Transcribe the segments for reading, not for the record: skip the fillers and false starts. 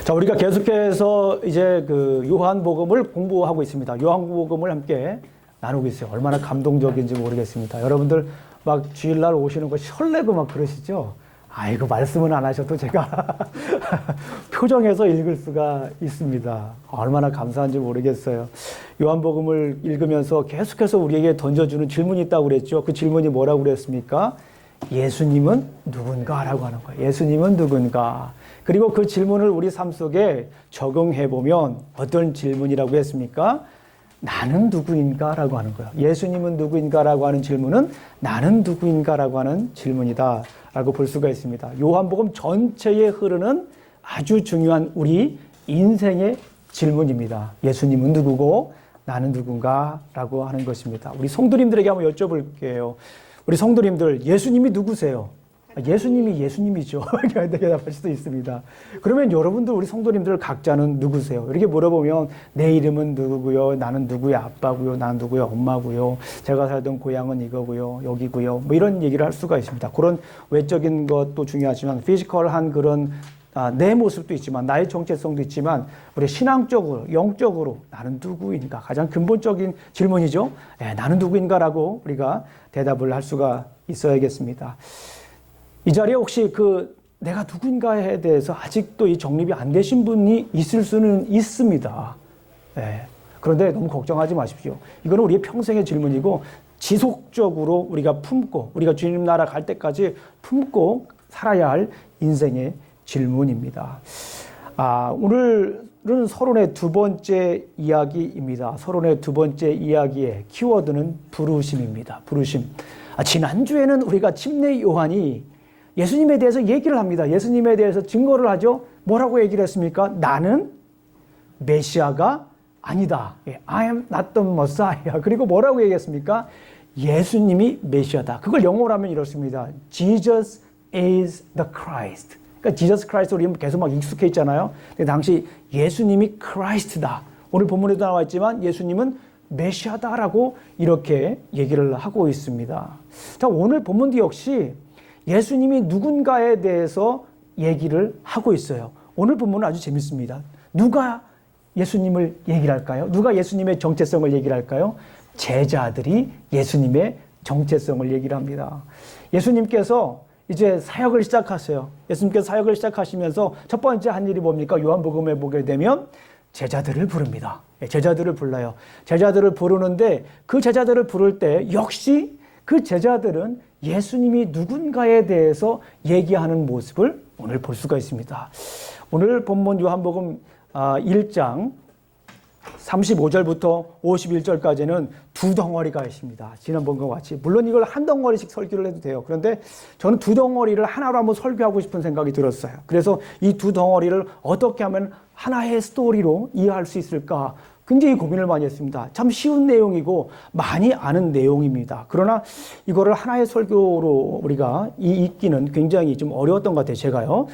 자, 우리가 계속해서 이제 그 요한복음을 공부하고 있습니다. 요한복음을 함께 나누고 있어요. 얼마나 감동적인지 모르겠습니다. 여러분들 막 주일날 오시는 거 설레고 막 그러시죠? 아이고, 말씀은 안 하셔도 제가 표정에서 읽을 수가 있습니다. 얼마나 감사한지 모르겠어요. 요한복음을 읽으면서 계속해서 우리에게 던져주는 질문이 있다고 그랬죠. 그 질문이 뭐라고 그랬습니까? 예수님은 누군가? 라고 하는 거예요. 예수님은 누군가? 그리고 그 질문을 우리 삶 속에 적용해보면 어떤 질문이라고 했습니까? 나는 누구인가? 라고 하는 거예요. 예수님은 누구인가? 라고 하는 질문은 나는 누구인가? 라고 하는 질문이다 라고 볼 수가 있습니다. 요한복음 전체에 흐르는 아주 중요한 우리 인생의 질문입니다. 예수님은 누구고 나는 누군가? 라고 하는 것입니다. 우리 성도님들에게 한번 여쭤볼게요. 우리 성도님들, 예수님이 누구세요? 예수님이 예수님이죠. 이렇게 대답할 수도 있습니다. 그러면 여러분들, 우리 성도님들 각자는 누구세요? 이렇게 물어보면 내 이름은 누구고요? 나는 누구의 아빠고요? 나는 누구의 엄마고요? 제가 살던 고향은 이거고요? 여기고요? 뭐 이런 얘기를 할 수가 있습니다. 그런 외적인 것도 중요하지만 피지컬한 그런 내 모습도 있지만 나의 정체성도 있지만 우리 신앙적으로 영적으로 나는 누구인가? 가장 근본적인 질문이죠. 나는 누구인가라고 우리가 대답을 할 수가 있어야겠습니다. 이 자리에 혹시 내가 누구인가에 대해서 아직도 이 정립이 안 되신 분이 있을 수는 있습니다. 그런데 너무 걱정하지 마십시오. 이거는 우리의 평생의 질문이고 지속적으로 우리가 품고 우리가 주님 나라 갈 때까지 품고 살아야 할 인생의 질문입니다. 오늘은 서론의 두 번째 이야기입니다. 서론의 두 번째 이야기의 키워드는 부르심입니다. 부르심. 지난주에는 우리가 침례 요한이 예수님에 대해서 얘기를 합니다. 예수님에 대해서 증거를 하죠. 뭐라고 얘기를 했습니까? 나는 메시아가 아니다. I am not the Messiah. 그리고 뭐라고 얘기했습니까? 예수님이 메시아다. 그걸 영어로 하면 이렇습니다. Jesus is the Christ. 그러니까 Jesus Christ 우리 계속 막 익숙해 있잖아요. 근데 당시 예수님이 크라이스트다. 오늘 본문에도 나와 있지만 예수님은 메시아다라고 이렇게 얘기를 하고 있습니다. 자, 오늘 본문도 역시 예수님이 누군가에 대해서 얘기를 하고 있어요. 오늘 본문은 아주 재밌습니다. 누가 예수님을 얘기를 할까요? 누가 예수님의 정체성을 얘기를 할까요? 제자들이 예수님의 정체성을 얘기를 합니다. 예수님께서 이제 사역을 시작하세요. 예수님께서 사역을 시작하시면서 첫 번째 한 일이 뭡니까? 요한복음에 보게 되면 제자들을 부릅니다. 제자들을 불러요. 제자들을 부르는데 그 제자들을 부를 때 역시 그 제자들은 예수님이 누군가에 대해서 얘기하는 모습을 오늘 볼 수가 있습니다. 오늘 본문 요한복음 1장 35절부터 51절까지는 두 덩어리가 있습니다. 지난번과 같이. 물론 이걸 한 덩어리씩 설교를 해도 돼요. 그런데 저는 두 덩어리를 하나로 한번 설교하고 싶은 생각이 들었어요. 그래서 이 두 덩어리를 어떻게 하면 하나의 스토리로 이해할 수 있을까? 굉장히 고민을 많이 했습니다. 참 쉬운 내용이고 많이 아는 내용입니다. 그러나 이거를 하나의 설교로 우리가 읽기는 굉장히 좀 어려웠던 것 같아요. 제가요.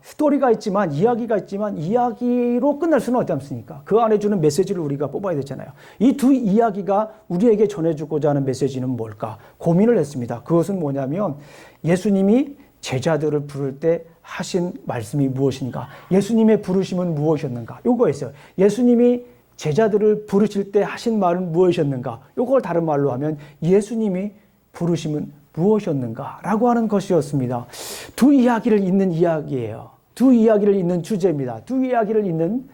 스토리가 있지만 이야기가 있지만 이야기로 끝날 수는 없지 않습니까? 그 안에 주는 메시지를 우리가 뽑아야 되잖아요. 이 두 이야기가 우리에게 전해주고자 하는 메시지는 뭘까? 고민을 했습니다. 그것은 뭐냐면 예수님이 제자들을 부를 때 하신 말씀이 무엇인가? 예수님의 부르심은 무엇이었는가? 요거였어요. 예수님이 제자들을 부르실 때 하신 말은 무엇이었는가? 요걸 다른 말로 하면 예수님이 부르심은 무엇이었는가? 라고 하는 것이었습니다. 두 이야기를 잇는 이야기예요. 두 이야기를 잇는 주제입니다. 두 이야기를 잇는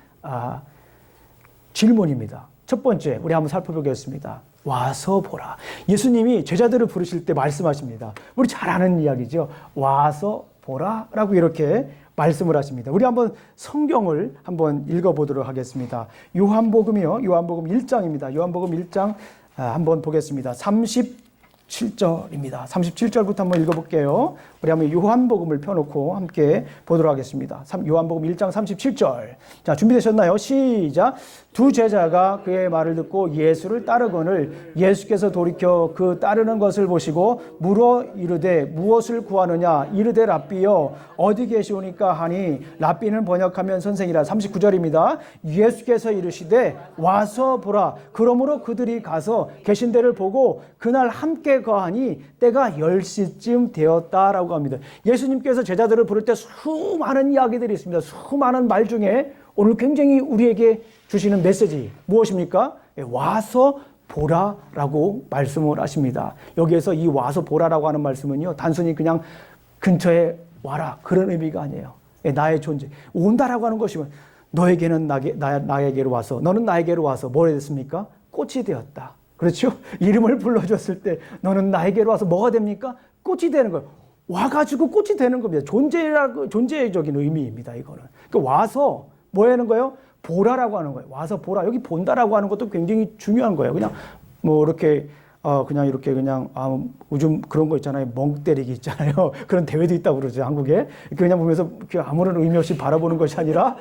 질문입니다. 첫 번째, 우리 한번 살펴보겠습니다. 와서 보라. 예수님이 제자들을 부르실 때 말씀하십니다. 우리 잘 아는 이야기죠. 와서 보라 라고 이렇게 말씀을 하십니다. 우리 한번 성경을 한번 읽어보도록 하겠습니다. 요한복음이요. 요한복음 1장입니다. 요한복음 1장 한번 보겠습니다. 37절입니다. 37절부터 한번 읽어볼게요. 우리 한번 요한복음을 펴놓고 함께 보도록 하겠습니다. 요한복음 1장 37절. 자, 준비되셨나요? 시작. 두 제자가 그의 말을 듣고 예수를 따르거늘 예수께서 돌이켜 그 따르는 것을 보시고 물어 이르되 무엇을 구하느냐? 이르되 랍비여 어디 계시오니까 하니 랍비는 번역하면 선생이라. 39절입니다. 예수께서 이르시되 와서 보라. 그러므로 그들이 가서 계신 데를 보고 그날 함께 때에 거하니 때가 10시쯤 되었다라고 합니다. 예수님께서 제자들을 부를 때 수많은 이야기들이 있습니다. 수많은 말 중에 오늘 굉장히 우리에게 주시는 메시지 무엇입니까? 와서 보라라고 말씀을 하십니다. 여기에서 이 와서 보라라고 하는 말씀은요, 단순히 그냥 근처에 와라 그런 의미가 아니에요. 나의 존재, 온다라고 하는 것이면 너에게는 나에게로 와서, 너는 나에게로 와서 뭐가 됐습니까? 꽃이 되었다. 그렇죠? 이름을 불러줬을 때 너는 나에게로 와서 뭐가 됩니까? 꽃이 되는 거예요. 와가지고 꽃이 되는 겁니다. 존재적인 의미입니다. 이거는. 그러니까 와서 뭐 하는 거예요? 보라라고 하는 거예요. 와서 보라. 여기 본다라고 하는 것도 굉장히 중요한 거예요. 그냥 뭐 이렇게 그냥 이렇게 그냥 요즘 그런 거 있잖아요. 멍 때리기 있잖아요. 그런 대회도 있다고 그러죠. 한국에. 그냥 보면서 아무런 의미 없이 바라보는 것이 아니라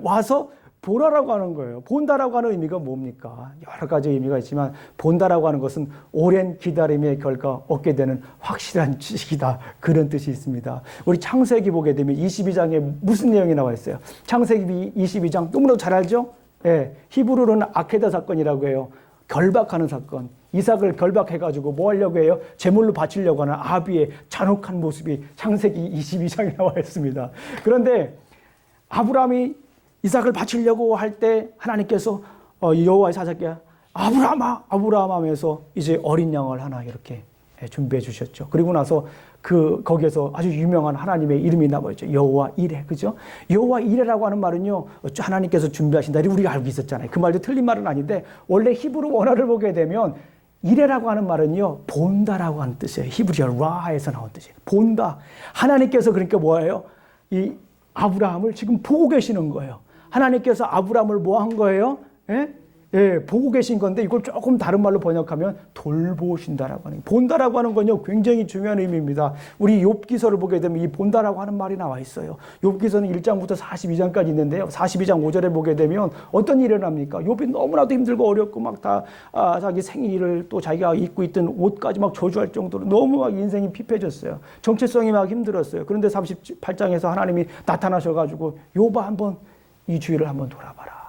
와서 보라라고 하는 거예요. 본다라고 하는 의미가 뭡니까? 여러 가지 의미가 있지만 본다라고 하는 것은 오랜 기다림의 결과 얻게 되는 확실한 지식이다. 그런 뜻이 있습니다. 우리 창세기 보게 되면 22장에 무슨 내용이 나와 있어요? 창세기 22장 너무나도 잘 알죠? 히브리로는 아케다 사건이라고 해요. 결박하는 사건. 이삭을 결박해가지고 뭐 하려고 해요? 제물로 바치려고 하는 아비의 잔혹한 모습이 창세기 22장에 나와 있습니다. 그런데 아브라함이 이삭을 바치려고 할 때 하나님께서 여호와의 사자께 아브라함 하면서 이제 어린 양을 하나 이렇게 준비해 주셨죠. 그리고 나서 거기에서 아주 유명한 하나님의 이름이 나와있죠. 여호와 이레, 그죠? 여호와 이레라고 하는 말은요, 하나님께서 준비하신다. 우리가 알고 있었잖아요. 그 말도 틀린 말은 아닌데 원래 히브리 원어를 보게 되면 이레라고 하는 말은요, 본다라고 하는 뜻이에요. 히브리어 라에서 나온 뜻이에요. 본다. 하나님께서 그러니까 뭐예요? 이 아브라함을 지금 보고 계시는 거예요. 하나님께서 아브라함을 뭐 한 거예요? 보고 계신 건데 이걸 조금 다른 말로 번역하면 돌보신다라고 하는, 본다라고 하는 건요 굉장히 중요한 의미입니다. 우리 욥기서를 보게 되면 이 본다라고 하는 말이 나와 있어요. 욥기서는 1장부터 42장까지 있는데요. 42장 5절에 보게 되면 어떤 일이 일어납니까? 욥이 너무나도 힘들고 어렵고 막 다 자기 생일을 또 자기가 입고 있던 옷까지 막 저주할 정도로 너무 막 인생이 피폐해졌어요. 정체성이 막 힘들었어요. 그런데 38장에서 하나님이 나타나셔가지고 욥아 한번 이 주위를 한번 돌아봐라.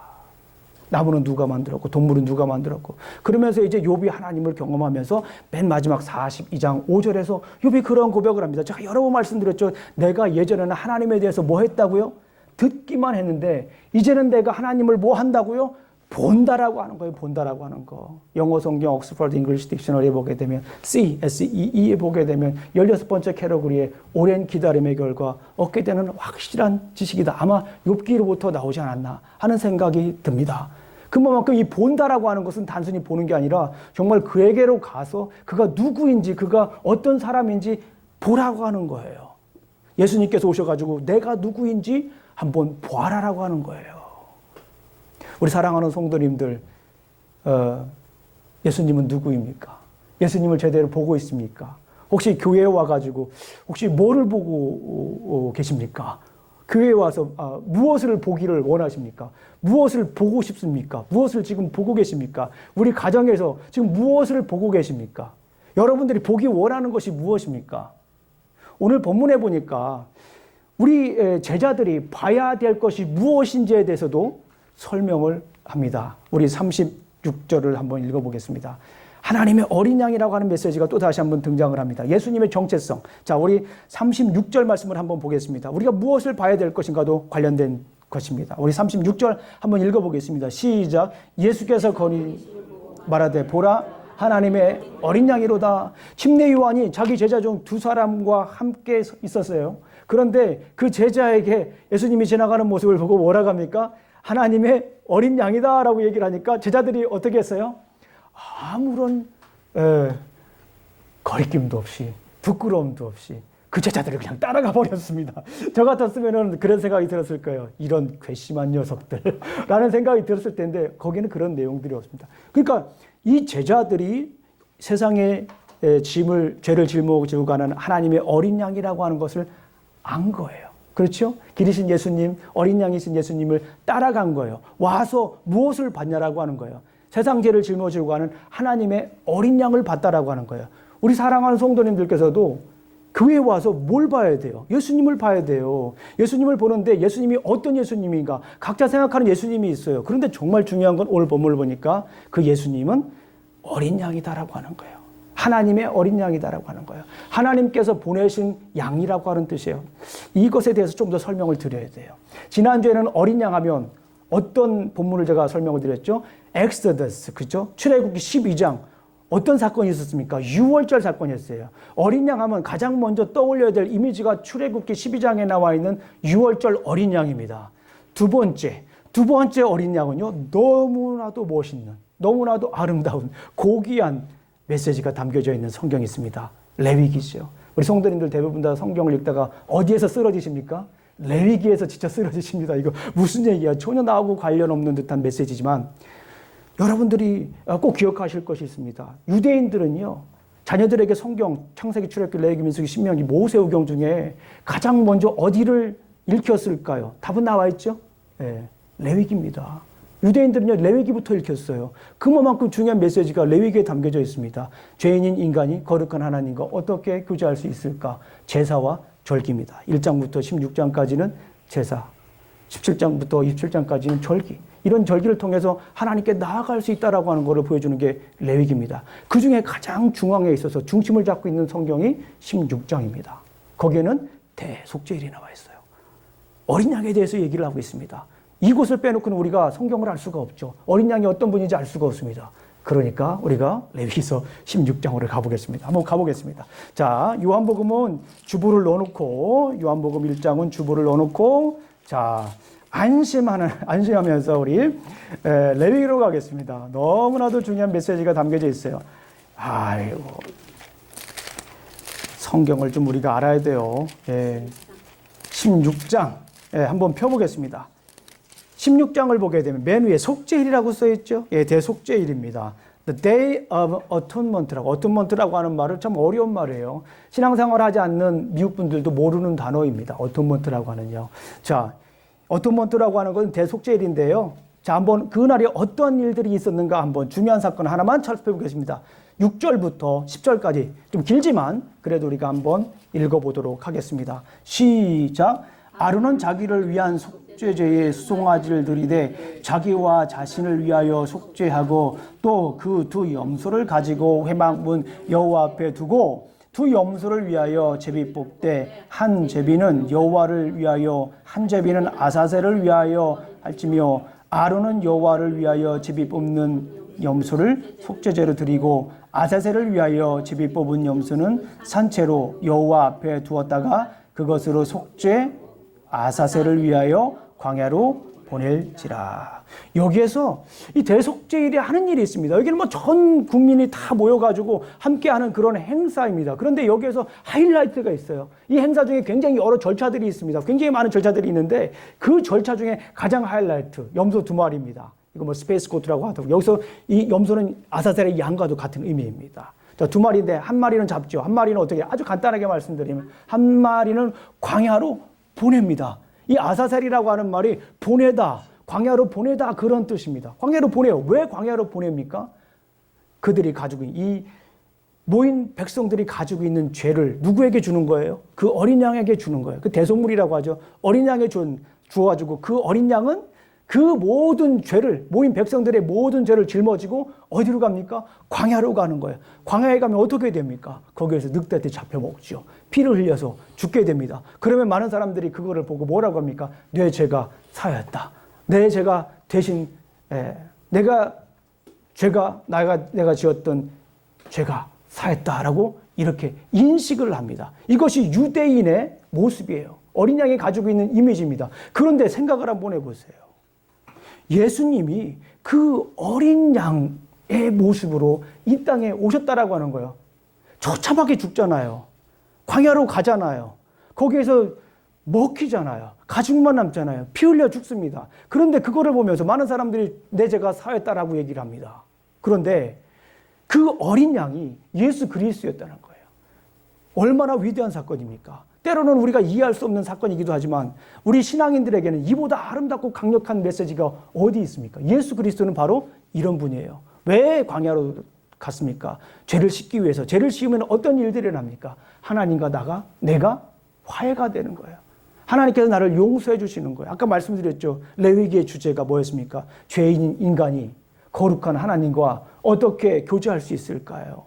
나무는 누가 만들었고 동물은 누가 만들었고, 그러면서 이제 욥이 하나님을 경험하면서 맨 마지막 42장 5절에서 욥이 그런 고백을 합니다. 제가 여러 번 말씀드렸죠. 내가 예전에는 하나님에 대해서 뭐 했다고요? 듣기만 했는데 이제는 내가 하나님을 뭐 한다고요? 본다라고 하는 거예요. 본다라고 하는 거. 영어 성경 옥스퍼드 잉글리시 딕셔너리에 보게 되면 SEE에 보게 되면 16번째 캐러고리에 오랜 기다림의 결과 얻게 되는 확실한 지식이다. 아마 욥기로부터 나오지 않았나 하는 생각이 듭니다. 그만큼 이 본다라고 하는 것은 단순히 보는 게 아니라 정말 그에게로 가서 그가 누구인지, 그가 어떤 사람인지 보라고 하는 거예요. 예수님께서 오셔가지고 내가 누구인지 한번 보아라라고 하는 거예요. 우리 사랑하는 성도님들, 예수님은 누구입니까? 예수님을 제대로 보고 있습니까? 혹시 교회에 와가지고 혹시 뭐를 보고 계십니까? 교회에 와서 무엇을 보기를 원하십니까? 무엇을 보고 싶습니까? 무엇을 지금 보고 계십니까? 우리 가정에서 지금 무엇을 보고 계십니까? 여러분들이 보기 원하는 것이 무엇입니까? 오늘 본문에 보니까 우리 제자들이 봐야 될 것이 무엇인지에 대해서도 설명을 합니다. 우리 36절을 한번 읽어보겠습니다. 하나님의 어린 양이라고 하는 메시지가 또 다시 한번 등장을 합니다. 예수님의 정체성. 자, 우리 36절 말씀을 한번 보겠습니다. 우리가 무엇을 봐야 될 것인가도 관련된 것입니다. 우리 36절 한번 읽어보겠습니다. 시작. 예수께서 거니 말하되 보라 하나님의 어린 양이로다. 침례 요한이 자기 제자 중 2사람과 함께 있었어요. 그런데 그 제자에게 예수님이 지나가는 모습을 보고 뭐라고 합니까? 하나님의 어린 양이다라고 얘기를 하니까 제자들이 어떻게 했어요? 아무런 거리낌도 없이 부끄러움도 없이 그 제자들을 그냥 따라가 버렸습니다. 저 같았으면 그런 생각이 들었을 거예요. 이런 괘씸한 녀석들 라는 생각이 들었을 텐데 거기는 그런 내용들이 없습니다. 그러니까 이 제자들이 세상의 죄를 짊어지고 가는 하나님의 어린 양이라고 하는 것을 안 거예요. 그렇죠? 길이신 예수님, 어린 양이신 예수님을 따라간 거예요. 와서 무엇을 봤냐라고 하는 거예요. 세상 죄를 짊어지고 가는 하나님의 어린 양을 봤다라고 하는 거예요. 우리 사랑하는 성도님들께서도 교회에 와서 뭘 봐야 돼요? 예수님을 봐야 돼요. 예수님을 보는데 예수님이 어떤 예수님인가? 각자 생각하는 예수님이 있어요. 그런데 정말 중요한 건 오늘 본문을 보니까 그 예수님은 어린 양이다라고 하는 거예요. 하나님의 어린 양이다라고 하는 거예요. 하나님께서 보내신 양이라고 하는 뜻이에요. 이것에 대해서 좀 더 설명을 드려야 돼요. 지난주에는 어린 양 하면 어떤 본문을 제가 설명을 드렸죠? 엑소더스, 그죠? 출애굽기 12장. 어떤 사건이 있었습니까? 유월절 사건이었어요. 어린 양 하면 가장 먼저 떠올려야 될 이미지가 출애굽기 12장에 나와 있는 유월절 어린 양입니다. 두 번째 어린 양은요, 너무나도 멋있는, 너무나도 아름다운, 고귀한 메시지가 담겨져 있는 성경이 있습니다. 레위기죠. 우리 성도님들 대부분 다 성경을 읽다가 어디에서 쓰러지십니까? 레위기에서 진짜 쓰러지십니다. 이거 무슨 얘기야? 전혀 나하고 관련 없는 듯한 메시지지만 여러분들이 꼭 기억하실 것이 있습니다. 유대인들은요, 자녀들에게 성경, 창세기, 출애굽기, 레위기, 민수기, 신명기, 모세오경 중에 가장 먼저 어디를 읽혔을까요? 답은 나와 있죠? 네, 레위기입니다. 유대인들은요, 레위기부터 읽혔어요. 그만큼 중요한 메시지가 레위기에 담겨져 있습니다. 죄인인 인간이 거룩한 하나님과 어떻게 교제할 수 있을까? 제사와 절기입니다. 1장부터 16장까지는 제사, 17장부터 27장까지는 절기. 이런 절기를 통해서 하나님께 나아갈 수 있다라고 하는 것을 보여주는 게 레위기입니다. 그 중에 가장 중앙에 있어서 중심을 잡고 있는 성경이 16장입니다. 거기에는 대속죄일이 나와 있어요. 어린 양에 대해서 얘기를 하고 있습니다. 이곳을 빼놓고는 우리가 성경을 알 수가 없죠. 어린 양이 어떤 분인지 알 수가 없습니다. 그러니까 우리가 레위기서 16장으로 가보겠습니다. 한번 가보겠습니다. 자, 요한복음은 주보를 넣어놓고, 요한복음 1장은 주보를 넣어놓고, 자, 안심하면서 우리 레위기로 가겠습니다. 너무나도 중요한 메시지가 담겨져 있어요. 아이고, 성경을 좀 우리가 알아야 돼요. 16장 한번 펴보겠습니다. 16장을 보게 되면 맨 위에 속죄일이라고 써있죠. 대속죄일입니다. The Day of Atonement라고, Atonement라고 하는 말을 참 어려운 말이에요. 신앙생활 하지 않는 미국 분들도 모르는 단어입니다. Atonement라고 하는요. 자, 어토먼트라고 하는 건 대속죄일인데요. 자, 한번 그날에 어떤 일들이 있었는가 한번 중요한 사건 하나만 살펴보겠습니다. 6절부터 10절까지 좀 길지만 그래도 우리가 한번 읽어보도록 하겠습니다. 시작. 아론은 자기를 위한 속죄제의 수송아지를 드리되 자기와 자신을 위하여 속죄하고 또 그 두 염소를 가지고 회막문 여호와 앞에 두고 두 염소를 위하여 제비 뽑되 한 제비는 여호와를 위하여 한 제비는 아사셀을 위하여 할지며 아론은 여호와를 위하여 제비 뽑는 염소를 속죄제로 드리고 아사셀을 위하여 제비 뽑은 염소는 산채로 여호와 앞에 두었다가 그것으로 속죄 아사셀을 위하여 광야로 보낼지라. 여기에서 이 대속죄일에 하는 일이 있습니다. 여기는 뭐 전 국민이 다 모여가지고 함께하는 그런 행사입니다. 그런데 여기에서 하이라이트가 있어요. 이 행사 중에 굉장히 여러 절차들이 있습니다. 굉장히 많은 절차들이 있는데 그 절차 중에 가장 하이라이트, 염소 2마리입니다. 이거 뭐 스페이스 고트라고 하더라고요. 여기서 이 염소는 아사셀의 양과도 같은 의미입니다. 자, 2마리인데 한 마리는 잡죠. 한 마리는 어떻게, 아주 간단하게 말씀드리면 한 마리는 광야로 보냅니다. 이 아사셀이라고 하는 말이 보내다, 광야로 보내다 그런 뜻입니다. 광야로 보내요. 왜 광야로 보냅니까? 그들이 가지고 이 모인 백성들이 가지고 있는 죄를 누구에게 주는 거예요? 그 어린 양에게 주는 거예요. 그 대속물이라고 하죠. 어린 양에 주어가지고 그 어린 양은 그 모든 죄를, 모인 백성들의 모든 죄를 짊어지고 어디로 갑니까? 광야로 가는 거예요. 광야에 가면 어떻게 됩니까? 거기에서 늑대한테 잡혀 먹죠. 피를 흘려서 죽게 됩니다. 그러면 많은 사람들이 그거를 보고 뭐라고 합니까? 내 죄가 사였다. 내 죄가 대신 내가 지었던 죄가 사했다라고 이렇게 인식을 합니다. 이것이 유대인의 모습이에요. 어린 양이 가지고 있는 이미지입니다. 그런데 생각을 한번 해보세요. 예수님이 그 어린 양의 모습으로 이 땅에 오셨다라고 하는 거예요. 처참하게 죽잖아요. 광야로 가잖아요. 거기에서 먹히잖아요. 가죽만 남잖아요. 피 흘려 죽습니다. 그런데 그거를 보면서 많은 사람들이 내 죄가 사했다라고 얘기를 합니다. 그런데 그 어린 양이 예수 그리스도였다는 거예요. 얼마나 위대한 사건입니까? 때로는 우리가 이해할 수 없는 사건이기도 하지만 우리 신앙인들에게는 이보다 아름답고 강력한 메시지가 어디 있습니까? 예수 그리스도는 바로 이런 분이에요. 왜 광야로 갔습니까? 죄를 씻기 위해서. 죄를 씌우면 어떤 일들이 일어납니까? 하나님과 내가 화해가 되는 거예요. 하나님께서 나를 용서해 주시는 거예요. 아까 말씀드렸죠. 레위기의 주제가 뭐였습니까? 죄인 인간이 거룩한 하나님과 어떻게 교제할 수 있을까요?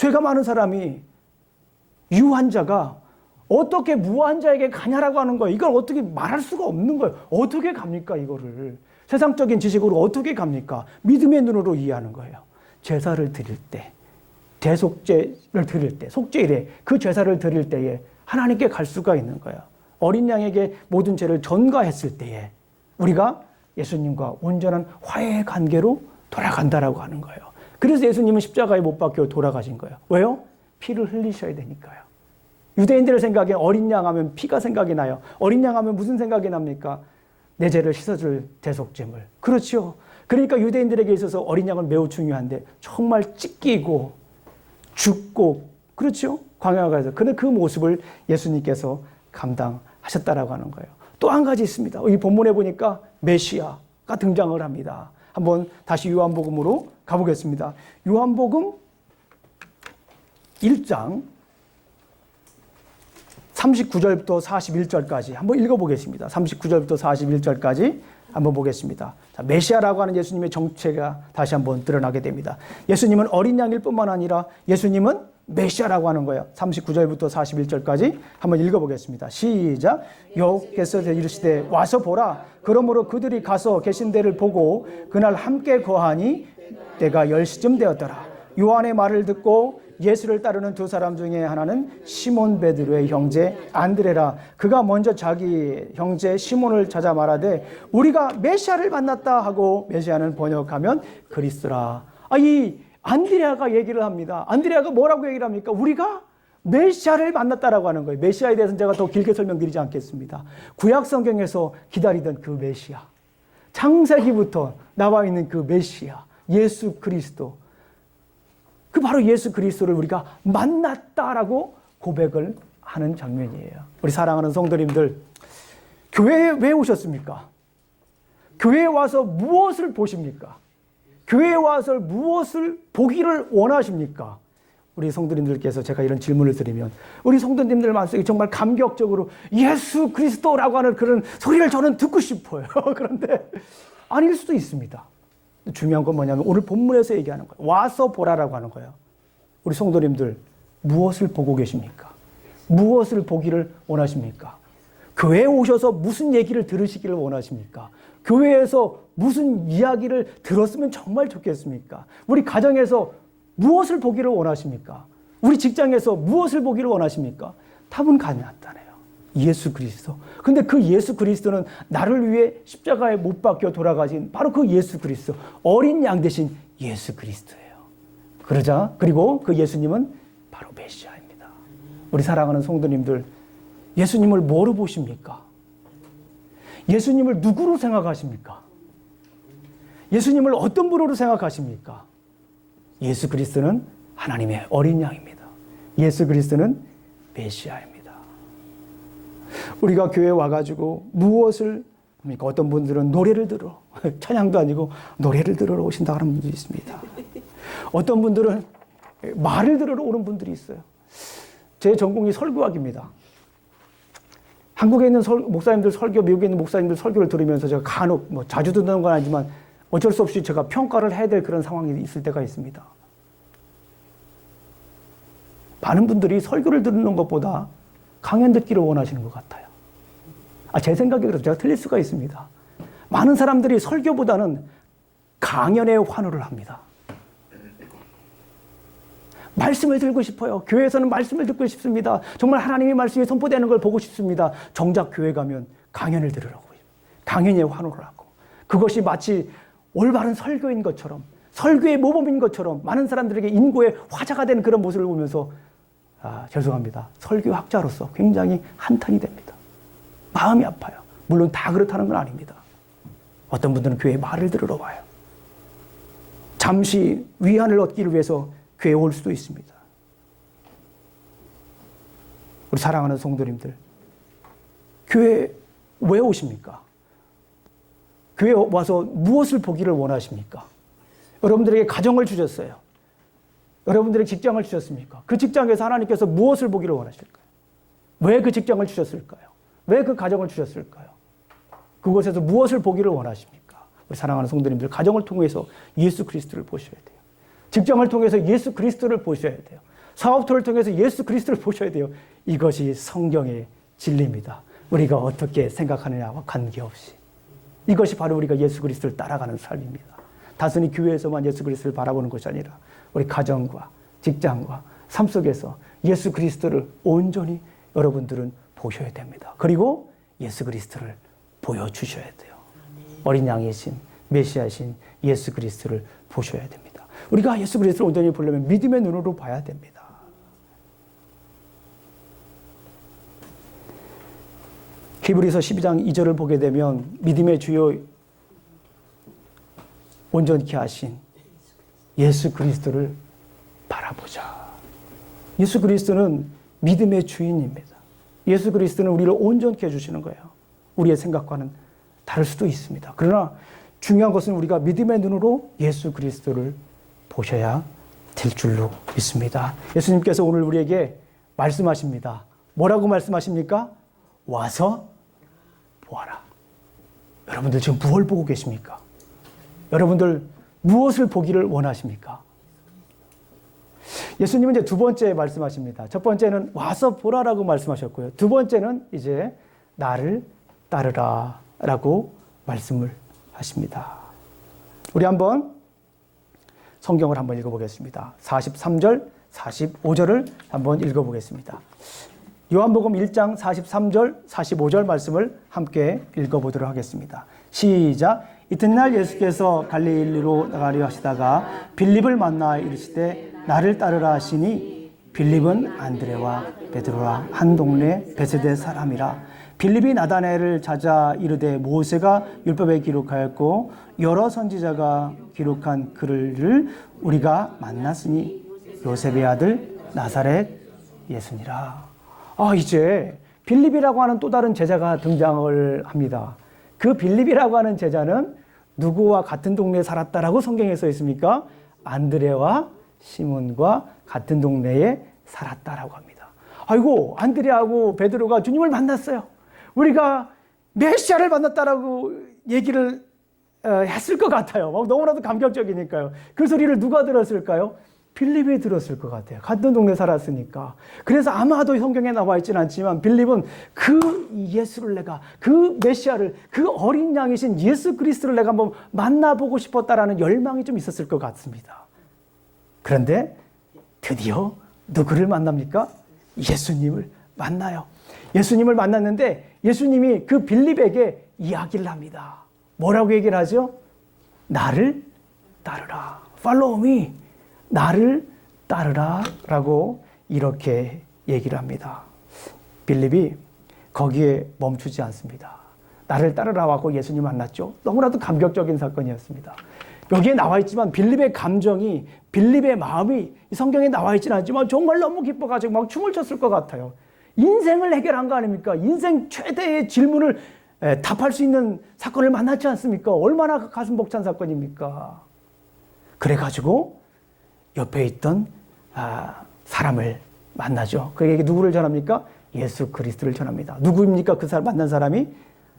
죄가 많은 사람이, 유한자가 어떻게 무한자에게 가냐라고 하는 거예요. 이걸 어떻게 말할 수가 없는 거예요. 어떻게 갑니까, 이거를. 세상적인 지식으로 어떻게 갑니까? 믿음의 눈으로 이해하는 거예요. 제사를 드릴 때, 대속죄를 드릴 때, 속죄일에 그 제사를 드릴 때에 하나님께 갈 수가 있는 거예요. 어린 양에게 모든 죄를 전가했을 때에 우리가 예수님과 온전한 화해의 관계로 돌아간다라고 하는 거예요. 그래서 예수님은 십자가에 못 박혀 돌아가신 거예요. 왜요? 피를 흘리셔야 되니까요. 유대인들의 생각에 어린 양 하면 피가 생각이 나요. 어린 양 하면 무슨 생각이 납니까? 내 죄를 씻어줄 대속죄물. 그렇죠. 그러니까 유대인들에게 있어서 어린 양은 매우 중요한데 정말 찢기고 죽고, 그렇죠? 광야에 가서. 그런데 그 모습을 예수님께서 감당하셨다라고 하는 거예요. 또 한 가지 있습니다. 이 본문에 보니까 메시아가 등장을 합니다. 한번 다시 요한복음으로 가보겠습니다. 요한복음 1장 39절부터 41절까지 한번 읽어보겠습니다. 39절부터 41절까지 한번 보겠습니다. 자, 메시아라고 하는 예수님의 정체가 다시 한번 드러나게 됩니다. 예수님은 어린 양일 뿐만 아니라 예수님은 메시아라고 하는 거예요. 39절부터 41절까지 한번 읽어보겠습니다. 시작. 여호께서 이르시되 와서 보라. 그러므로 그들이 가서 계신 데를 보고 그날 함께 거하니 때가 10시쯤 되었더라. 요한의 말을 듣고 예수를 따르는 두 사람 중에 하나는 시몬 베드로의 형제 안드레라. 그가 먼저 자기 형제 시몬을 찾아 말하되 우리가 메시아를 만났다 하고, 메시아는 번역하면 그리스도라. 이 안드레아가 얘기를 합니다. 안드레아가 뭐라고 얘기를 합니까? 우리가 메시아를 만났다라고 하는 거예요. 메시아에 대해서는 제가 더 길게 설명드리지 않겠습니다. 구약 성경에서 기다리던 그 메시아, 창세기부터 나와 있는 그 메시아, 예수 그리스도, 그 바로 예수 그리스도를 우리가 만났다라고 고백을 하는 장면이에요. 우리 사랑하는 성도님들, 교회에 왜 오셨습니까? 교회에 와서 무엇을 보십니까? 교회에 와서 무엇을 보기를 원하십니까? 우리 성도님들께서 제가 이런 질문을 드리면 우리 성도님들 마음속에 정말 감격적으로 예수 그리스도라고 하는 그런 소리를 저는 듣고 싶어요. 그런데 아닐 수도 있습니다. 중요한 건 뭐냐면 오늘 본문에서 얘기하는 거예요. 와서 보라라고 하는 거예요. 우리 성도님들 무엇을 보고 계십니까? 무엇을 보기를 원하십니까? 교회에 오셔서 무슨 얘기를 들으시기를 원하십니까? 교회에서 무슨 이야기를 들었으면 정말 좋겠습니까? 우리 가정에서 무엇을 보기를 원하십니까? 우리 직장에서 무엇을 보기를 원하십니까? 답은 간단해요. 예수 그리스도. 근데 그 예수 그리스도는 나를 위해 십자가에 못 박혀 돌아가신 바로 그 예수 그리스도, 어린 양 대신 예수 그리스도예요. 그리고 그 예수님은 바로 메시아입니다. 우리 사랑하는 성도님들, 예수님을 뭐로 보십니까? 예수님을 누구로 생각하십니까? 예수님을 어떤 분으로 생각하십니까? 예수 그리스도는 하나님의 어린 양입니다. 예수 그리스도는 메시아입니다. 우리가 교회에 와가지고 무엇을 합니까? 어떤 분들은 노래를 들어, 찬양도 아니고 노래를 들으러 오신다 하는 분들이 있습니다. 어떤 분들은 말을 들으러 오는 분들이 있어요. 제 전공이 설교학입니다. 한국에 있는 목사님들 설교, 미국에 있는 목사님들 설교를 들으면서 제가 간혹 자주 듣는 건 아니지만 어쩔 수 없이 제가 평가를 해야 될 그런 상황이 있을 때가 있습니다. 많은 분들이 설교를 듣는 것보다 강연 듣기를 원하시는 것 같아요. 제 생각에 그래서 제가 틀릴 수가 있습니다. 많은 사람들이 설교보다는 강연에 환호를 합니다. 말씀을 들고 싶어요. 교회에서는 말씀을 듣고 싶습니다. 정말 하나님의 말씀이 선포되는 걸 보고 싶습니다. 정작 교회 가면 강연을 들으라고 해요. 강연에 환호를 하고, 그것이 마치 올바른 설교인 것처럼, 설교의 모범인 것처럼 많은 사람들에게 인고의 화자가 되는 그런 모습을 보면서 죄송합니다. 설교학자로서 굉장히 한탄이 됩니다. 마음이 아파요. 물론 다 그렇다는 건 아닙니다. 어떤 분들은 교회에 말을 들으러 와요. 잠시 위안을 얻기를 위해서 교회에 올 수도 있습니다. 우리 사랑하는 성도님들, 교회에 왜 오십니까? 교회에 와서 무엇을 보기를 원하십니까? 여러분들에게 가정을 주셨어요. 여러분들에게 직장을 주셨습니까? 그 직장에서 하나님께서 무엇을 보기를 원하실까요? 왜 그 직장을 주셨을까요? 왜 그 가정을 주셨을까요? 그곳에서 무엇을 보기를 원하십니까? 우리 사랑하는 성도님들, 가정을 통해서 예수 그리스도를 보셔야 돼요. 직장을 통해서 예수 그리스도를 보셔야 돼요. 사업토를 통해서 예수 그리스도를 보셔야 돼요. 이것이 성경의 진리입니다. 우리가 어떻게 생각하느냐와 관계없이. 이것이 바로 우리가 예수 그리스도를 따라가는 삶입니다. 단순히 교회에서만 예수 그리스도를 바라보는 것이 아니라 우리 가정과 직장과 삶 속에서 예수 그리스도를 온전히 여러분들은 보셔야 됩니다. 그리고 예수 그리스도를 보여주셔야 돼요. 어린 양이신 메시아신 예수 그리스도를 보셔야 됩니다. 우리가 예수 그리스도를 온전히 보려면 믿음의 눈으로 봐야 됩니다. 히브리서 12장 2절을 보게 되면 믿음의 주요 온전케 하신 예수 그리스도를 바라보자. 예수 그리스도는 믿음의 주인입니다. 예수 그리스도는 우리를 온전케 해주시는 거예요. 우리의 생각과는 다를 수도 있습니다. 그러나 중요한 것은 우리가 믿음의 눈으로 예수 그리스도를 보셔야 될 줄로 믿습니다. 예수님께서 오늘 우리에게 말씀하십니다. 뭐라고 말씀하십니까? 와서 보아라. 여러분들 지금 무엇을 보고 계십니까? 여러분들 무엇을 보기를 원하십니까? 예수님은 이제 두 번째 말씀하십니다. 첫 번째는 와서 보라라고 말씀하셨고요. 두 번째는 이제 나를 따르라 라고 말씀을 하십니다. 우리 한번 성경을 한번 읽어보겠습니다. 43절, 45절을 한번 읽어보겠습니다. 요한복음 1장 43절, 45절 말씀을 함께 읽어보도록 하겠습니다. 시작. 이튿날 예수께서 갈릴리로 나가려 하시다가 빌립을 만나 이르시되 나를 따르라 하시니 빌립은 안드레와 베드로라 한 동네 베세대 사람이라. 빌립이 나다나엘을 찾아 이르되 모세가 율법에 기록하였고 여러 선지자가 기록한 글을 우리가 만났으니 요셉의 아들 나사렛 예수니라. 이제 빌립이라고 하는 또 다른 제자가 등장을 합니다. 그 빌립이라고 하는 제자는 누구와 같은 동네에 살았다라고 성경에 써 있습니까? 안드레와 시몬과 같은 동네에 살았다라고 합니다. 아이고, 안드레하고 베드로가 주님을 만났어요. 우리가 메시아를 만났다라고 얘기를 했을 것 같아요. 너무나도 감격적이니까요. 그 소리를 누가 들었을까요? 빌립이 들었을 것 같아요. 같은 동네 살았으니까. 그래서 아마도 성경에 나와 있지는 않지만 빌립은 그 예수를 내가, 그 메시아를, 그 어린 양이신 예수 그리스도를 내가 한번 만나보고 싶었다라는 열망이 좀 있었을 것 같습니다. 그런데 드디어 누구를 만납니까? 예수님을 만나요. 예수님을 만났는데 예수님이 그 빌립에게 이야기를 합니다. 뭐라고 얘기를 하죠? 나를 따르라. Follow me. 나를 따르라 라고 이렇게 얘기를 합니다. 빌립이 거기에 멈추지 않습니다. 나를 따르라 하고 예수님 만났죠. 너무나도 감격적인 사건이었습니다. 여기에 나와 있지만 빌립의 감정이, 빌립의 마음이 성경에 나와 있지는 않지만 정말 너무 기뻐가지고 막 춤을 췄을 것 같아요. 인생을 해결한 거 아닙니까? 인생 최대의 질문을 답할 수 있는 사건을 만났지 않습니까? 얼마나 가슴 벅찬 사건입니까? 그래가지고 옆에 있던 사람을 만나죠. 그에게 누구를 전합니까? 예수 그리스도를 전합니다. 누구입니까? 그 사람 만난 사람이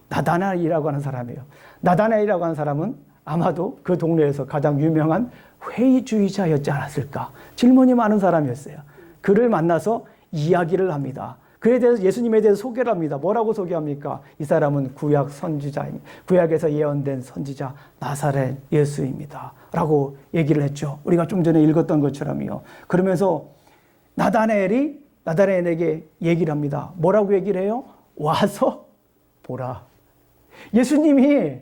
나다나엘이라고 하는 사람이에요. 나다나엘이라고 하는 사람은 아마도 그 동네에서 가장 유명한 회의주의자였지 않았을까? 질문이 많은 사람이었어요. 그를 만나서 이야기를 합니다. 그에 대해서 예수님에 대해서 소개를 합니다. 뭐라고 소개합니까? 이 사람은 구약 선지자입니다. 구약에서 예언된 선지자 나사렛 예수입니다. 라고 얘기를 했죠. 우리가 좀 전에 읽었던 것처럼요. 그러면서 나다나엘에게 얘기를 합니다. 뭐라고 얘기를 해요? 와서 보라. 예수님이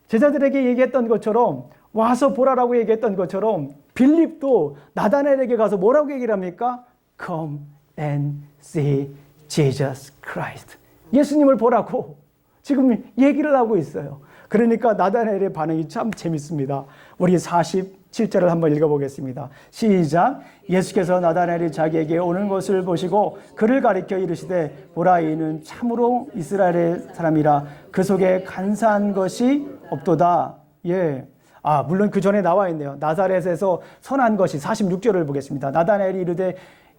제자들에게 얘기했던 것처럼 와서 보라라고 얘기했던 것처럼 빌립도 나다나엘에게 가서 뭐라고 얘기를 합니까? Come and see Jesus Christ. 예수님을 보라고 지금 얘기를 하고 있어요. 그러니까 나다나엘의 반응이 참 재밌습니다. 우리 47절을 한번 읽어보겠습니다. 시작. 예수께서 나다나엘이 자기에게 오는 것을 보시고 그를 가리켜 이르시되 보라 이는 참으로 이스라엘의 사람이라 그 속에 간사한 것이 없도다. 예. 물론 그 전에 나와 있네요. 나사렛에서 선한 것이 46절을 보겠습니다. 나다나엘이 이르되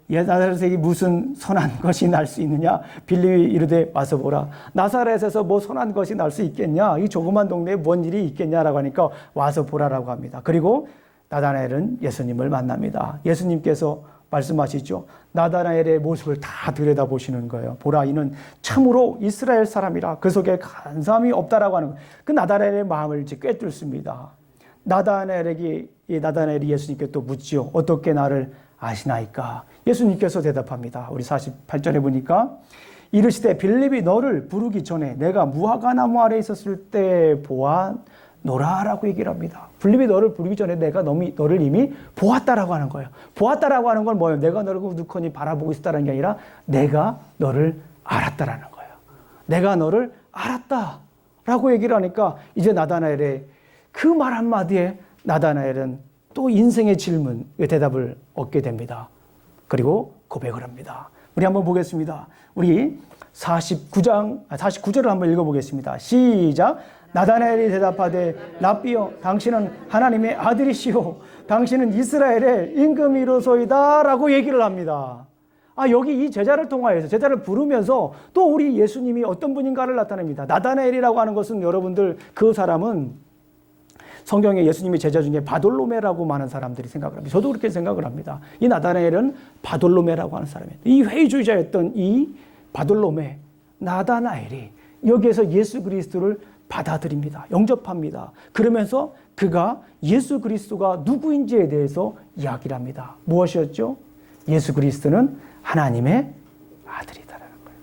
나사렛에게 무슨 선한 것이 날 수 있느냐? 빌립이 이르되 와서 보라. 나사렛에서 뭐 선한 것이 날 수 있겠냐? 이 조그만 동네에 뭔 일이 있겠냐라고 하니까 와서 보라라고 합니다. 그리고 나다나엘은 예수님을 만납니다. 예수님께서 말씀하시죠. 나다나엘의 모습을 다 들여다보시는 거예요. 보라, 이는 참으로 이스라엘 사람이라 그 속에 간사함이 없다라고 하는 거예요. 그 나다나엘의 마음을 이제 꿰뚫습니다. 나다나엘이 예수님께 또 묻지요. 어떻게 나를 아시나이까? 예수님께서 대답합니다. 우리 48절에 보니까 이르시되 빌립이 너를 부르기 전에 내가 무화과 나무 아래 있었을 때 보았노라라고 얘기를 합니다. 빌립이 너를 부르기 전에 내가 너를 이미 보았다라고 하는 거예요. 보았다라고 하는 건 뭐예요? 내가 너를 우두커니 바라보고 있었다는 게 아니라 내가 너를 알았다라는 거예요. 내가 너를 알았다라고 얘기를 하니까 이제 나다나엘의 그 말 한마디에 나다나엘은 또 인생의 질문, 대답을 얻게 됩니다. 그리고 고백을 합니다. 우리 한번 보겠습니다. 우리 49절을 한번 읽어보겠습니다. 시작. 나다나엘이 대답하되 랍비여, 당신은 하나님의 아들이시오. 당신은 이스라엘의 임금이로소이다 라고 얘기를 합니다. 여기 이 제자를 통하여서, 제자를 부르면서 또 우리 예수님이 어떤 분인가를 나타냅니다. 나다나엘이라고 하는 것은 여러분들, 그 사람은 성경에 예수님의 제자 중에 바돌로메라고 많은 사람들이 생각을 합니다. 저도 그렇게 생각을 합니다. 이 나다나엘은 바돌로메라고 하는 사람입니다. 이 회의주의자였던 이 바돌로메, 나다나엘이 여기에서 예수 그리스도를 받아들입니다. 영접합니다. 그러면서 그가 예수 그리스도가 누구인지에 대해서 이야기를 합니다. 무엇이었죠? 예수 그리스도는 하나님의 아들이다라는 거예요.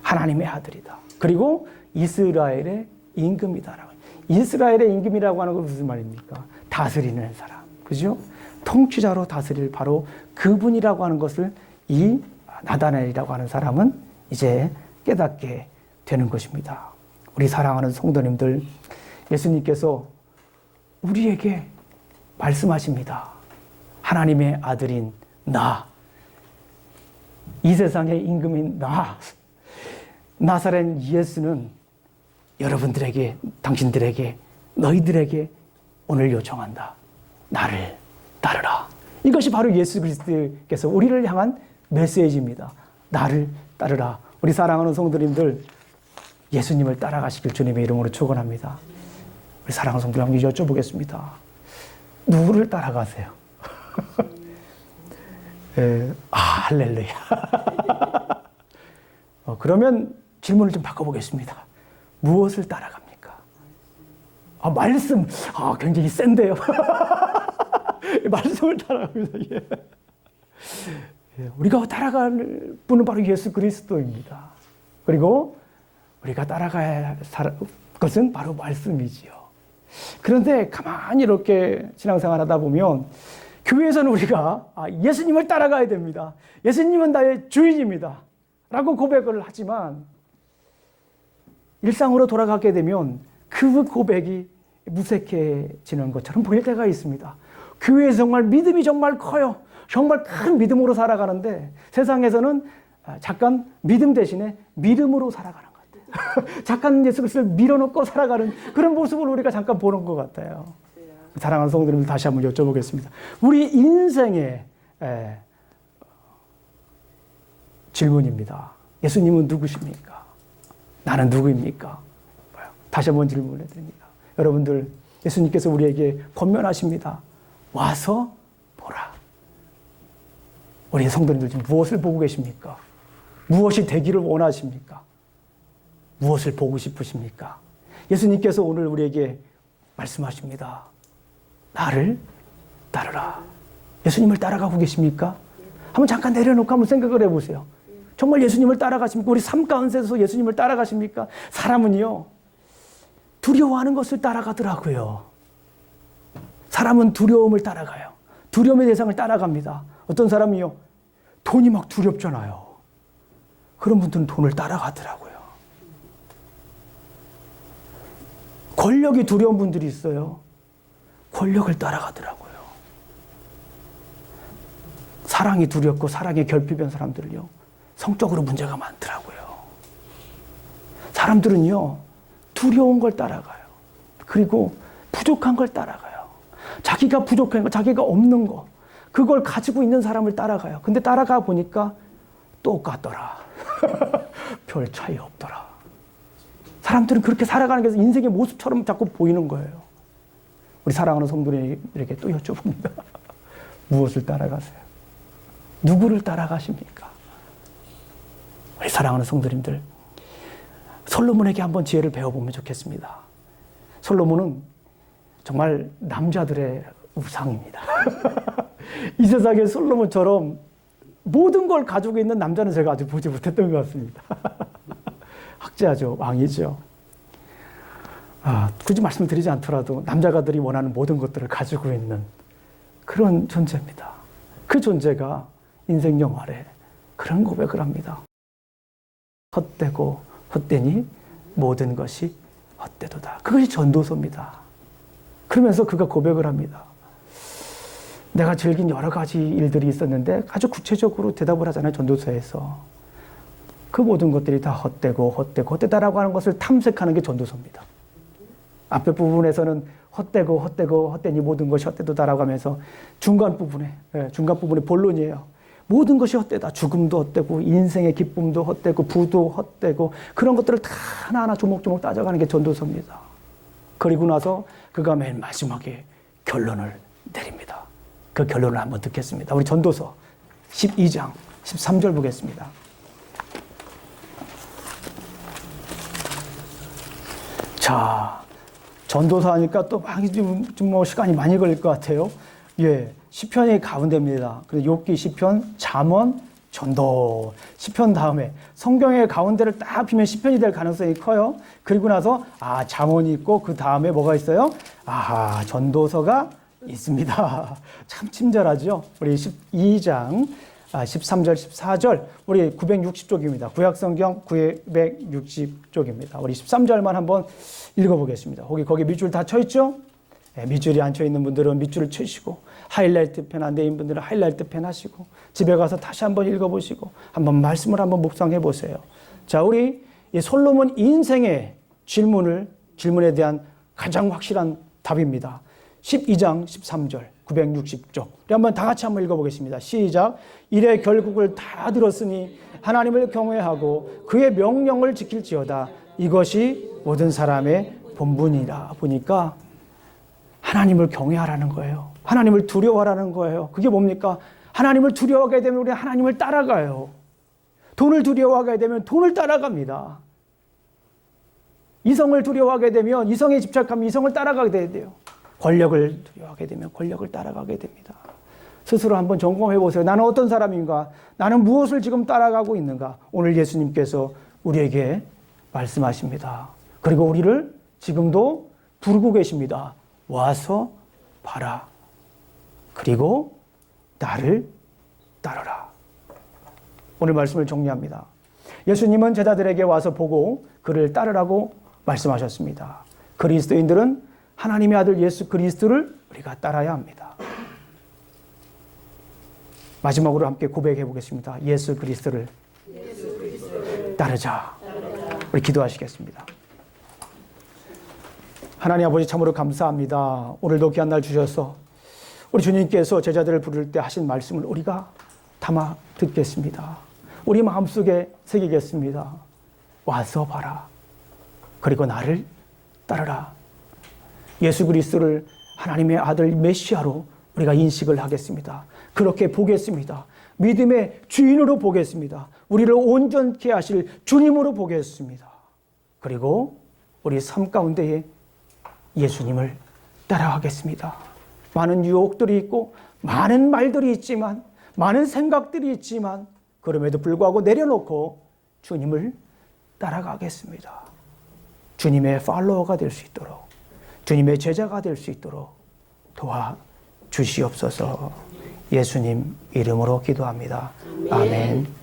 하나님의 아들이다. 그리고 이스라엘의 임금이다라고. 이스라엘의 임금이라고 하는 건 무슨 말입니까? 다스리는 사람. 그죠? 통치자로 다스릴 바로 그분이라고 하는 것을 이 나다나엘이라고 하는 사람은 이제 깨닫게 되는 것입니다. 우리 사랑하는 성도님들, 예수님께서 우리에게 말씀하십니다. 하나님의 아들인 나, 이 세상의 임금인 나, 나사렛 예수는 여러분들에게, 당신들에게, 너희들에게 오늘 요청한다. 나를 따르라. 이것이 바로 예수 그리스도께서 우리를 향한 메시지입니다. 나를 따르라. 우리 사랑하는 성도님들, 예수님을 따라가시길 주님의 이름으로 축원합니다. 우리 사랑하는 성도님 한번 여쭤보겠습니다. 누구를 따라가세요? 할렐루야. 그러면 질문을 좀 바꿔보겠습니다. 무엇을 따라갑니까? 말씀. 굉장히 센데요. 말씀을 따라갑니다. 우리가 따라갈 분은 바로 예수 그리스도입니다. 그리고 우리가 따라가야 할 것은 바로 말씀이지요. 그런데 가만히 이렇게 신앙생활 하다 보면 교회에서는 우리가 예수님을 따라가야 됩니다. 예수님은 나의 주인입니다. 라고 고백을 하지만 일상으로 돌아가게 되면 그 고백이 무색해지는 것처럼 보일 때가 있습니다. 교회에서 정말 믿음이 정말 커요. 정말 큰 믿음으로 살아가는데 세상에서는 잠깐 믿음 대신에 믿음으로 살아가는 것 같아요. 잠깐 예수 그리스도를 밀어놓고 살아가는 그런 모습을 우리가 잠깐 보는 것 같아요. 사랑하는 성도님들 다시 한번 여쭤보겠습니다. 우리 인생의 질문입니다. 예수님은 누구십니까? 나는 누구입니까? 다시 한번 질문을 드립니다. 여러분들, 예수님께서 우리에게 권면하십니다. 와서 보라. 우리 성도님들 지금 무엇을 보고 계십니까? 무엇이 되기를 원하십니까? 무엇을 보고 싶으십니까? 예수님께서 오늘 우리에게 말씀하십니다. 나를 따르라. 예수님을 따라가고 계십니까? 한번 잠깐 내려놓고 한번 생각을 해보세요. 정말 예수님을 따라가십니까? 우리 삶 가운데서 예수님을 따라가십니까? 사람은요, 두려워하는 것을 따라가더라고요. 사람은 두려움을 따라가요. 두려움의 대상을 따라갑니다. 어떤 사람이요, 돈이 막 두렵잖아요. 그런 분들은 돈을 따라가더라고요. 권력이 두려운 분들이 있어요. 권력을 따라가더라고요. 사랑이 두렵고 사랑에 결핍한 사람들은요, 성적으로 문제가 많더라고요. 사람들은요, 두려운 걸 따라가요. 그리고 부족한 걸 따라가요. 자기가 부족한 거, 자기가 없는 거, 그걸 가지고 있는 사람을 따라가요. 근데 따라가 보니까 똑같더라. 별 차이 없더라. 사람들은 그렇게 살아가는 게 인생의 모습처럼 자꾸 보이는 거예요. 우리 사랑하는 성도들에게 또 여쭤봅니다. 무엇을 따라가세요? 누구를 따라가십니까? 우리 사랑하는 성도님들, 솔로몬에게 한번 지혜를 배워보면 좋겠습니다. 솔로몬은 정말 남자들의 우상입니다. 이 세상에 솔로몬처럼 모든 걸 가지고 있는 남자는 제가 아직 보지 못했던 것 같습니다. 학자죠, 왕이죠. 굳이 말씀드리지 않더라도 남자가들이 원하는 모든 것들을 가지고 있는 그런 존재입니다. 그 존재가 인생 영화에 그런 고백을 합니다. 헛되고 헛되니 모든 것이 헛되도다. 그것이 전도서입니다. 그러면서 그가 고백을 합니다. 내가 즐긴 여러 가지 일들이 있었는데 아주 구체적으로 대답을 하잖아요. 전도서에서. 그 모든 것들이 다 헛되다라고 하는 것을 탐색하는 게 전도서입니다. 앞에 부분에서는 헛되니 모든 것이 헛되도다라고 하면서 중간 부분에 본론이에요. 모든 것이 헛되다. 죽음도 헛되고 인생의 기쁨도 헛되고 부도 헛되고 그런 것들을 다 하나하나 조목조목 따져가는 게 전도서입니다. 그리고 나서 그가 맨 마지막에 결론을 내립니다. 그 결론을 한번 듣겠습니다. 우리 전도서 12장 13절 보겠습니다. 자, 전도서 하니까 또 막 좀 시간이 많이 걸릴 것 같아요. 예, 시편이 가운데입니다. 그래서 욥기, 시편, 잠언, 전도. 시편 다음에 성경의 가운데를 딱 피면 시편이 될 가능성이 커요. 그리고 나서 잠언이 있고 그 다음에 뭐가 있어요? 전도서가 있습니다. 참 친절하죠. 우리 12장 13절, 14절, 우리 960쪽입니다. 구약성경 960쪽입니다. 우리 13절만 한번 읽어보겠습니다. 거기 밑줄 다 쳐있죠? 네, 밑줄이 안 쳐있는 분들은 밑줄을 치시고, 하이라이트 펜 안 되는 분들은 하이라이트 펜 하시고, 집에 가서 다시 한번 읽어보시고, 한번 말씀을 한번 묵상해 보세요. 자, 우리 이 솔로몬 인생의 질문에 대한 가장 확실한 답입니다. 12장 13절 960쪽 우리 한번 다 같이 한번 읽어보겠습니다. 시작. 이래 결국을 다 들었으니 하나님을 경외하고 그의 명령을 지킬지어다. 이것이 모든 사람의 본분이라. 보니까 하나님을 경외하라는 거예요. 하나님을 두려워하라는 거예요. 그게 뭡니까? 하나님을 두려워하게 되면 우리 하나님을 따라가요. 돈을 두려워하게 되면 돈을 따라갑니다. 이성을 두려워하게 되면 이성에 집착하면 이성을 따라가게 돼요. 권력을 두려워하게 되면 권력을 따라가게 됩니다. 스스로 한번 점검해 보세요. 나는 어떤 사람인가? 나는 무엇을 지금 따라가고 있는가? 오늘 예수님께서 우리에게 말씀하십니다. 그리고 우리를 지금도 부르고 계십니다. 와서 봐라. 그리고 나를 따르라. 오늘 말씀을 정리합니다. 예수님은 제자들에게 와서 보고 그를 따르라고 말씀하셨습니다. 그리스도인들은 하나님의 아들 예수 그리스도를 우리가 따라야 합니다. 마지막으로 함께 고백해 보겠습니다. 예수 그리스도를 따르자. 우리 기도하시겠습니다. 하나님 아버지 참으로 감사합니다. 오늘도 귀한 날 주셔서 우리 주님께서 제자들을 부를 때 하신 말씀을 우리가 담아 듣겠습니다. 우리 마음속에 새기겠습니다. 와서 봐라. 그리고 나를 따르라. 예수 그리스도를 하나님의 아들 메시아로 우리가 인식을 하겠습니다. 그렇게 보겠습니다. 믿음의 주인으로 보겠습니다. 우리를 온전케 하실 주님으로 보겠습니다. 그리고 우리 삶 가운데에 예수님을 따라가겠습니다. 많은 유혹들이 있고 많은 말들이 있지만 많은 생각들이 있지만 그럼에도 불구하고 내려놓고 주님을 따라가겠습니다. 주님의 팔로워가 될 수 있도록 주님의 제자가 될 수 있도록 도와주시옵소서. 예수님 이름으로 기도합니다. 아멘.